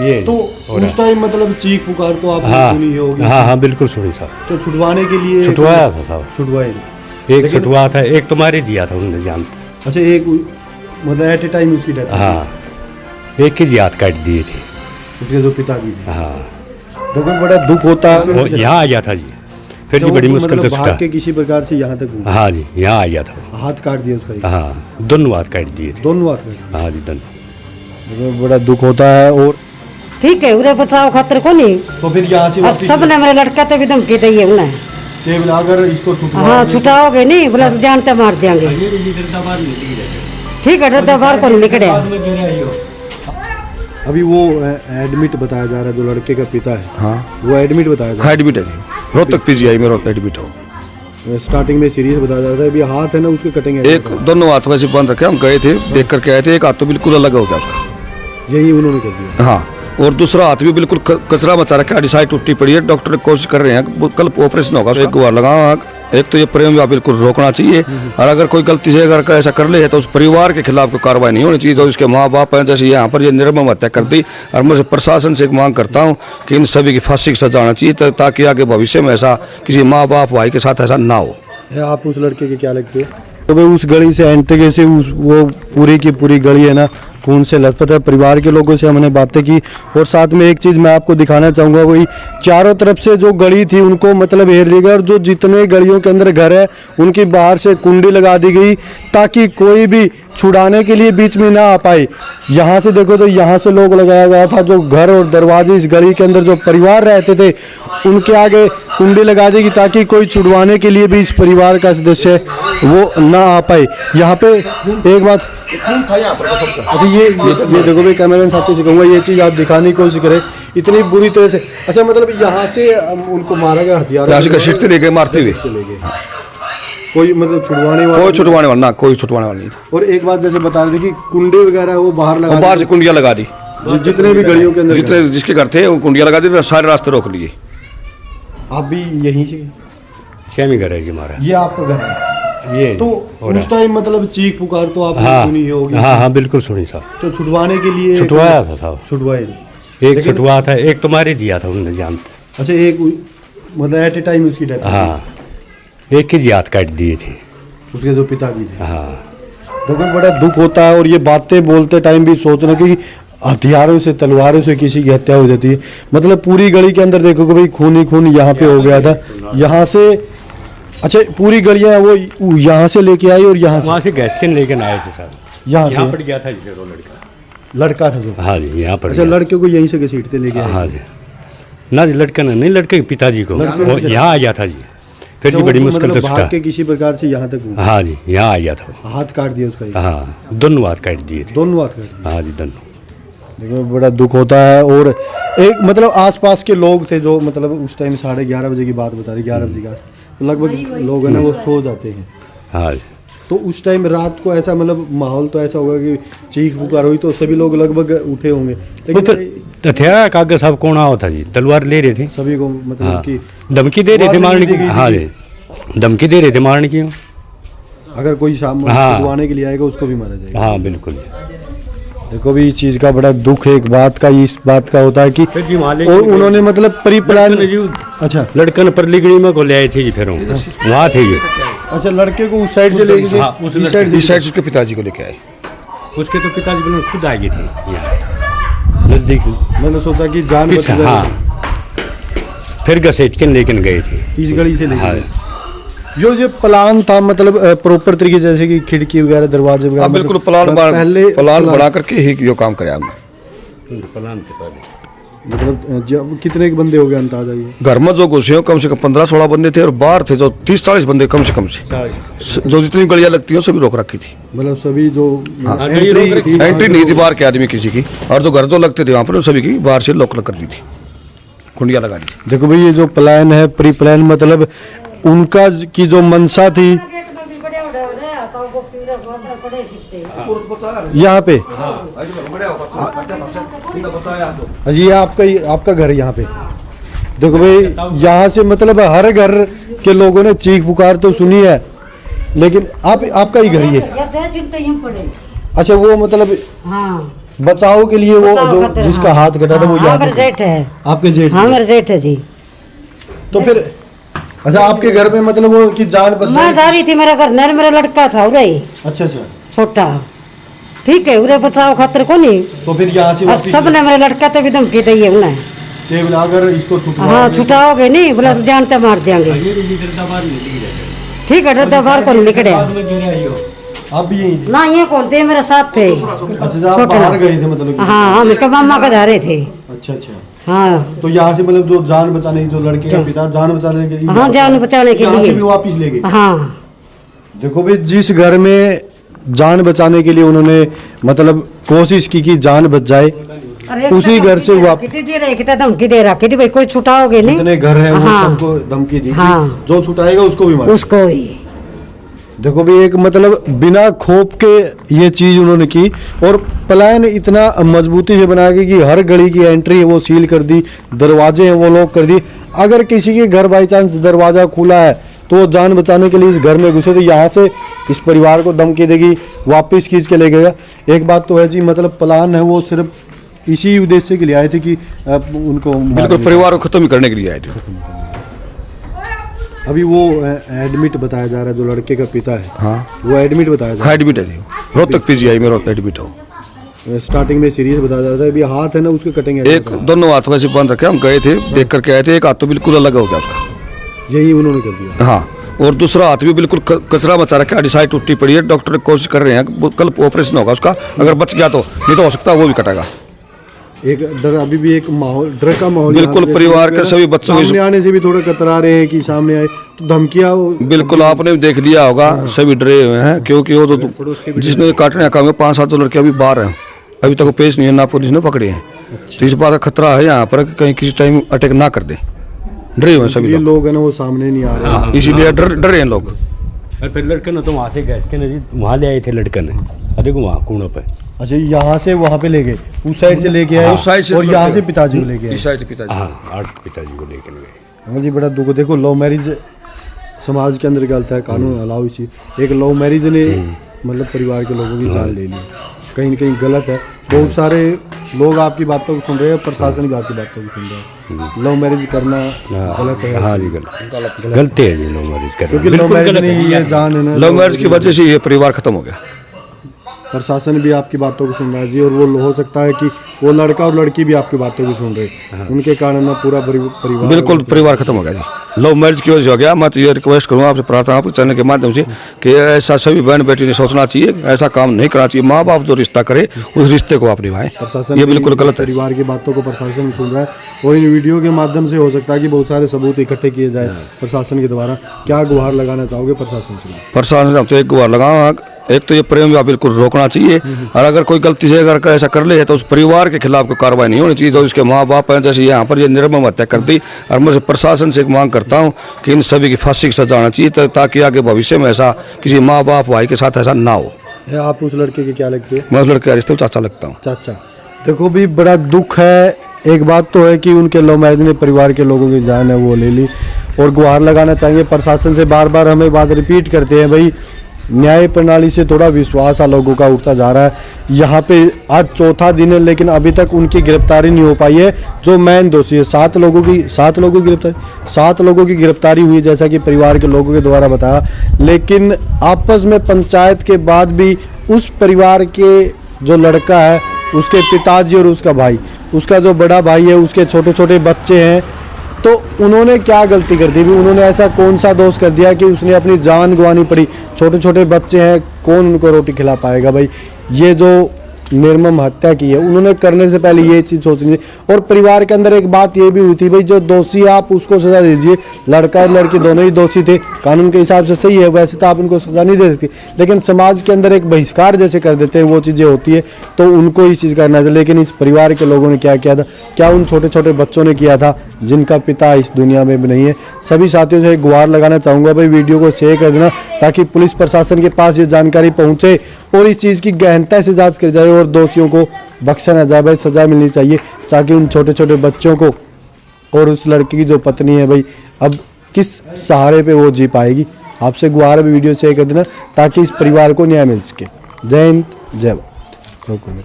ये तो उस टाइम मतलब चीख पुकार तो आपने सुनी होगी। हाँ बिल्कुल सुनी साहब। तो छुटवाने के लिए छुटवाया था साहब, छुटवाए एक छुटवा था, एक तुम्हारे दिया था उन्होंने जानता। अच्छा, एक मतलब एट ए टाइम उसकी डेथ? हाँ, एक ही हाथ काट दिए थे उसके जो पिताजी थे। हाँ, देखो बड़ा दुख होता है। यहाँ आ गया था जी, फिर जी बड़ी मुश्किल से भाग के किसी प्रकार से यहाँ तक। हाँ जी, यहाँ आ गया था। हाथ काट दिया उसका? हाँ, दोनों हाथ काट दिए थे। दोनों हाथ काट? हाँ जी, दोनों। बड़ा दुख होता है। और ठीक है, उरे बचाओ खातिर को नहीं। तो फिर यहाँ से सब ने मेरे लड़का तो भी धमकी दी है उन्हें कि अगर इसको हाँ छुटाओगे नहीं बोला तो जानते मार देंगे। ठीक है, डरदा बाहर को नहीं निकले। अभी वो एडमिट बताया जा रहा है, जो लड़के का पिता है। हाँ, वो एडमिट बताया जा रहा है। एडमिट है जी, रोहतक पीजीआई में एडमिट हो। स्टार्टिंग में सीरियस बताया जा रहा था। अभी हाथ है ना उसके कटेंगे? एक दोनों हाथ वैसे बंद रखे, हम गए थे देख करके आए थे। एक हाथ तो बिल्कुल अलग हो गया उसका, यही उन्होंने कर दिया। हाँ, और दूसरा हाथ भी बिल्कुल कचरा मचा रखा है, साइड टूटी पड़ी है। डॉक्टर कोशिश कर रहे हैं, कल ऑपरेशन होगा। एक बार लगा, एक तो ये प्रेम विवाह बिल्कुल रोकना चाहिए, और अगर कोई गलती से अगर ऐसा कर ले तो उस परिवार के खिलाफ कोई कार्रवाई नहीं होनी चाहिए। तो उसके माँ बाप हैं, जैसे यहाँ पर ये निर्मम हत्या कर दी, और मैं प्रशासन से मांग करता हूँ कि इन सभी की फांसी की सजा होना चाहिए, ताकि आगे भविष्य में ऐसा किसी माँ बाप भाई के साथ ऐसा ना हो। आप उस लड़के के क्या लगते हैं? तो भाई उस गली से एंट्री से वो पूरी की पूरी गली है ना खून से लथपथ है। परिवार के लोगों से हमने बातें की, और साथ में एक चीज़ मैं आपको दिखाना चाहूँगा, वही चारों तरफ से जो गली थी उनको मतलब घेर लिया गया, और जो जितने गलियों के अंदर घर है उनकी बाहर से कुंडी लगा दी गई, ताकि कोई भी छुड़ाने के लिए बीच में ना आ पाए। यहाँ से देखो तो यहाँ से लोग लगाया गया था, जो घर और दरवाजे इस गली के अंदर जो परिवार रहते थे उनके आगे कुंडी लगा देगी, ताकि कोई छुड़वाने के लिए भी इस परिवार का सदस्य वो ना आ पाए। यहाँ पे एक बात, अच्छा ये देखो भाई, कैमरामैन साथी से कहूँगा ये चीज़ आप दिखाने की कोशिश करें, इतनी बुरी तरह से। अच्छा, मतलब यहाँ से उनको मारा गया, हथियार घसीटते ले गए, मारते हुए। कोई मतलब छुड़वाने वाला? कोई छुड़वाने वाला ना, कोई छुड़वाने वाला नहीं था। और एक बात जैसे बता रहे थे कि कुंडे वगैरह वो बाहर लगा, बाहर से कुंडियाँ लगा दी, जितने भी गलियों के अंदर जितने जिसके घर थे वो कुंडियाँ लगा दी, सारे रास्ते रोक लिए। आप भी यहीं से? श्यामी घर है जी हमारा। ये आपका घर है? ये तो उस टाइम मतलब चीख पुकार तो आपने सुनी होगी। हाँ बिल्कुल सुनी साहब। तो छुटवाने के लिए छुटवाया था साहब। छुटवाए? एक छुटवा था, एक तुम्हारे दिया था उन्होंने जानता। अच्छा, एक मतलब एट ए टाइम उसकी डेथ? हाँ, एक ही हाथ काट दिए थे उसके जो पिताजी थे। हाँ, देखो बड़ा दुख होता है। और ये बातें बोलते टाइम भी सोचना कि हथियारों से, तलवारों से किसी की हत्या हो जाती है। मतलब पूरी गली के अंदर देखो कि भाई खून ही खून यहाँ पे हो गया था। यहाँ से, अच्छा पूरी गलियाँ वो यहाँ से लेके आई, और यहाँ से गैस के लेके आए थे सर। यहाँ से पड़ गया था जी वो लड़का था जो? हाँ जी, यहाँ पर। अच्छा, लड़के को यहीं से घसीटते लेके आए? हाँ जी, ना जी लड़का नहीं, लड़के के पिताजी को वो यहाँ आ गया था जी, फिर जी बड़ी मुश्किल से भाग के किसी प्रकार से यहाँ तक? हाँ जी, यहाँ आ गया था। हाथ काट दिया उसका? हाँ, दोनों हाथ काट दिए थे। दोनों हाथ काट दिए? हाँ जी, दोनों। देखो बड़ा दुख होता है। और एक मतलब आसपास के लोग थे जो मतलब उस टाइम 11:30 बजे की बात बता रही, 11 बजे का लगभग लोग है ना वो सो जाते हैं। हाँ, तो उस टाइम रात को ऐसा मतलब माहौल तो ऐसा होगा कि चीख पुकार हुई, तो सभी लोग लगभग उठे होंगे। लेकिन हथियार कागज साहब कौन आओ था जी, तलवार ले रहे थे सभी को, मतलब कि धमकी दे रहे थे मारने की। हाँ जी, धमकी दे रहे थे मारने की। अगर कोई छुड़वाने के लिए आएगा उसको भी मारा जाएगा। हाँ बिल्कुल। देखो भी इस चीज़ का बड़ा दुख है। एक बात का, इस बात का होता है कि और उन्होंने मतलब प्री प्लान। अच्छा, लड़कन पर लिगड़ी में को ले आए थे जी, फिर वहाँ थे ये। अच्छा, लड़के को उस साइड से ले गए? इस साइड से उसके पिताजी को लेके आए। उसके तो पिताजी को खुद आ गए थे यहाँ नजदीक। मैंने सोचा कि जान बच जाए। हाँ, फिर घसीट के लेकिन गए थे इस गली से लेके। हाँ, जो प्लान था मतलब प्रॉपर तरीके से, जैसे कि खिड़की वगैरह, दरवाजे वगैरह, बिल्कुल प्लान बना करके ही यो काम कराया हमने। प्लान के पहले मतलब जब कितने के बंदे हो गए अंदाजा ये? घर में जो घुसे हो कम से कम 15-16 बंदे थे, और बाहर थे जो 30-40 बंदे कम से कम से। जो जितनी गलियां लगती हैं सभी रोक रखी थी। मतलब सभी जो एंट्री नहीं थी बाहर के आदमी किसी की, और जो घर जो लगते थे वहाँ पर सभी की बाहर से लॉक कर दी थी, कुंडियाँ लगा दी। देखो भाई, ये जो प्लान है, प्री प्लान, मतलब उनका की जो मंशा थी यहाँ पे। ये आपका घर है यहाँ पे। देखो भाई, यहाँ से मतलब हर घर के लोगों ने चीख पुकार तो सुनी है, लेकिन आपका ही घर ही है? अच्छा, वो मतलब बचाव के लिए वो बचाव जो खातिर, जिसका हाँ। हाथ कटा था वो हाँ, यहाँ मेरे पे जेठ है। आपके जेठ हाँ थे? मेरे जेठ है जी। तो फिर अच्छा आपके घर में मतलब वो की जान बच मैं जा रही थी, मेरा घर नर, मेरा लड़का था उरे अच्छा अच्छा। छोटा, ठीक है, उरे बचाव खातिर को नहीं। तो फिर यहाँ से और वापिस सबने मेरे लड़का तो भी धमकी दी है उन्हें। केवल अगर इसको छुटवा हाँ छुटाओगे नहीं बोला तो जानते मार देंगे। ठीक है, डरदा बाहर को निकले। आप भी यहीं थे? ना ये कौन थे, मेरे साथ थे। अच्छा आप छोटे बाहर ना। गए थे मतलब कि? हाँ हम इसका मामा का जा रहे थे। अच्छा अच्छा। हाँ तो यहाँ से मतलब जो जान बचाने की जो लड़के का पिता जान बचाने के लिए हाँ, जान बचाने के यहाँ लिए। से फिर वापिस ले गए। हाँ देखो भाई जिस घर में जान बचाने के लिए उन्होंने मतलब कोशिश की कि जान बच जाए उसी घर से वापस कितने धमकी दे रखी थी भाई, कोई छुटाओगे नहीं। जितने घर है वो हाँ। सबको धमकी दी कि हाँ। जो छुटाएगा उसको भी मार। उसको ही देखो भी एक मतलब बिना खोप के ये चीज उन्होंने की और प्लान इतना मजबूती से बनाया कि हर गली की एंट्री है वो सील कर दी, दरवाजे हैं वो लॉक कर दी। अगर किसी के घर बाई चांस दरवाजा खुला है तो वो जान बचाने के लिए इस घर में घुसे, तो यहाँ से इस परिवार को धमकी देगी, वापस खींच के ले गएगा। एक बात तो है जी मतलब प्लान है वो सिर्फ इसी उद्देश्य के लिए आए थे कि उनको बिल्कुल परिवार को खत्म करने के लिए आए थे। अभी वो एडमिट बताया जा रहा है जो लड़के का पिता है। हाँ वो एडमिट बताया जा हाँ एडमिट है जी, रोहतक पीजीआई में एडमिट हो। रहा है। स्टार्टिंग में सीरियस बताया जा रहा था, अभी हाथ है ना उसके कटेंगे। एक दोनों हाथ वैसे बंद रखे, हम गए थे देख करके आए थे, एक हाथ तो बिल्कुल अलग हो गया उसका। यही उन्होंने कर दिया। हाँ और दूसरा हाथ भी बिल्कुल कचरा मचा रखा है, डिसाइड टूटी पड़ी है। डॉक्टर कोशिश कर रहे हैं कल ऑपरेशन होगा उसका, अगर बच गया तो, नहीं तो हो सकता है वो भी कटेगा। एक डर अभी भी एक माहौल डर का माहौल बिल्कुल, यहाँ पे परिवार के जैसे सभी बच्चों की- सामने आने से भी थोड़ा कतरा रहे हैं कि सामने आए तो धमकियां बिल्कुल आपने भी देख लिया होगा, सभी डरे हुए हैं क्योंकि वो तो जिसने काटने का काम है 5-7 तो लड़के अभी बाहर हैं, अभी तक पेश नहीं है, ना पुलिस ने पकड़े हैं। तो इस बात का खतरा है यहाँ पर कि कहीं किसी टाइम अटैक ना कर दे, डरे हुए हैं सभी ये लोग। लोग है ना वो सामने नहीं आ रहे। हाँ इसीलिए डरे हैं लोग। और फिर लड़के ने तो वहाँ से गैस के नजीक वहाँ ले आए थे लड़के ने, अरे वहाँ कोनों पे। अच्छा यहाँ से वहाँ पे ले गए, उस साइड से लेके आए उस साइड से और यहाँ लेके- से पिताजी को लेके आए। इस साइड से पिताजी। हाँ आठ पिताजी को लेकर गए। हाँ जी बड़ा दुख। देखो लव मैरिज समाज के अंदर गलत है, कानून अलाउ इसी। एक लव मैरिज ने मतलब परिवार के लोगों की जान ले ली, कहीं न कहीं गलत है। बहुत सारे लोग आपकी बातों को सुन रहे हैं, प्रशासन भी आपकी बातों को सुन रहा है। लव मैरिज करना गलत है। हाँ जी गलती है जी लव मैरिज करना, क्योंकि लव बिल्कुल मैरिज गलत में है। ये जान है ना। लव मैरिज की वजह से ये परिवार खत्म हो गया। प्रशासन भी आपकी बातों को सुन रहा है जी, और वो हो सकता है कि वो लड़का और लड़की भी आपकी बातों को सुन रहे हैं, उनके कारण ना पूरा परिवार बिल्कुल परिवार खत्म हो गया जी, लव मैरिज की वजह से हो गया। मैं तो ये रिक्वेस्ट करूँगा आपसे, प्रार्थना आपके चैनल के माध्यम से कि ऐसा सभी बहन बेटी ने सोचना चाहिए, ऐसा काम नहीं करना चाहिए। माँ बाप जो रिश्ता करे उस रिश्ते को आप निभाएं, प्रशासन ये भी बिल्कुल गलत है। परिवार की बातों को प्रशासन सुन रहा है और इन वीडियो के माध्यम से हो सकता है कि बहुत सारे सबूत इकट्ठे किए जाए प्रशासन के द्वारा। क्या गुहार लगाना चाहोगे प्रशासन से? प्रशासन से हम तो एक गुहार लगाऊंगा, एक तो ये प्रेम विवाह बिल्कुल रोकना चाहिए, और अगर कोई गलती से अगर ऐसा कर ले तो उस परिवार के खिलाफ कोई कार्रवाई नहीं होनी चाहिए। तो उसके माँ बाप हैं जैसे यहाँ पर ये निर्मम हत्या कर दी, और मैं प्रशासन से एक मांग करता हूँ कि इन सभी की फांसी की सजा होना चाहिए, ताकि आगे भविष्य में ऐसा किसी माँ बाप भाई के साथ ऐसा ना हो। आप उस लड़के के क्या लगते हैं? मैं उस लड़के का रिश्ते में चाचा लगता हूँ। चाचा। देखो भी बड़ा दुख है। एक बात तो है कि उनके लव मैरिज ने परिवार के लोगों की जान है वो ले ली, और गुहार लगाना चाहिए प्रशासन से। बार बार हमें बात रिपीट करते हैं भाई, न्याय प्रणाली से थोड़ा विश्वास लोगों का उठता जा रहा है। यहाँ पे आज चौथा दिन है लेकिन अभी तक उनकी गिरफ्तारी नहीं हो पाई है, जो मेन दोषी है। 7 लोगों की गिरफ्तारी हुई जैसा कि परिवार के लोगों के द्वारा बताया, लेकिन आपस में पंचायत के बाद भी उस परिवार के जो लड़का है उसके पिताजी और उसका भाई, उसका जो बड़ा भाई है, उसके छोटे छोटे बच्चे हैं, तो उन्होंने क्या गलती कर दी भी? उन्होंने ऐसा कौन सा दोष कर दिया कि उसने अपनी जान गंवानी पड़ी? छोटे छोटे बच्चे हैं, कौन उनको रोटी खिला पाएगा भाई? ये जो निर्मम हत्या की है उन्होंने करने से पहले ये चीज़ सोचनी चाहिए। और परिवार के अंदर एक बात ये भी हुई थी भाई, जो दोषी है आप उसको सजा दीजिए। लड़का और लड़की दोनों ही दोषी थे, कानून के हिसाब से सही है, वैसे तो आप उनको सजा नहीं दे सकते, लेकिन समाज के अंदर एक बहिष्कार जैसे कर देते हैं वो चीज़ें होती है, तो उनको इस चीज़ करना चाहिए। लेकिन इस परिवार के लोगों ने क्या किया था? क्या उन छोटे छोटे बच्चों ने किया था जिनका पिता इस दुनिया में भी नहीं है? सभी साथियों से गुहार लगाना चाहूँगा भाई, वीडियो को शेयर कर देना ताकि पुलिस प्रशासन के पास ये जानकारी पहुँचे और इस चीज़ की गहनता से जांच की जाए और दोषियों को बख्शा न जाए भाई, सजा मिलनी चाहिए, ताकि उन छोटे छोटे बच्चों को और उस लड़की की जो पत्नी है भाई अब किस सहारे पे वो जी पाएगी। आपसे गुहार भी वीडियो शेयर कर देना ताकि इस परिवार को न्याय मिल सके। जय हिंद, जय भारत।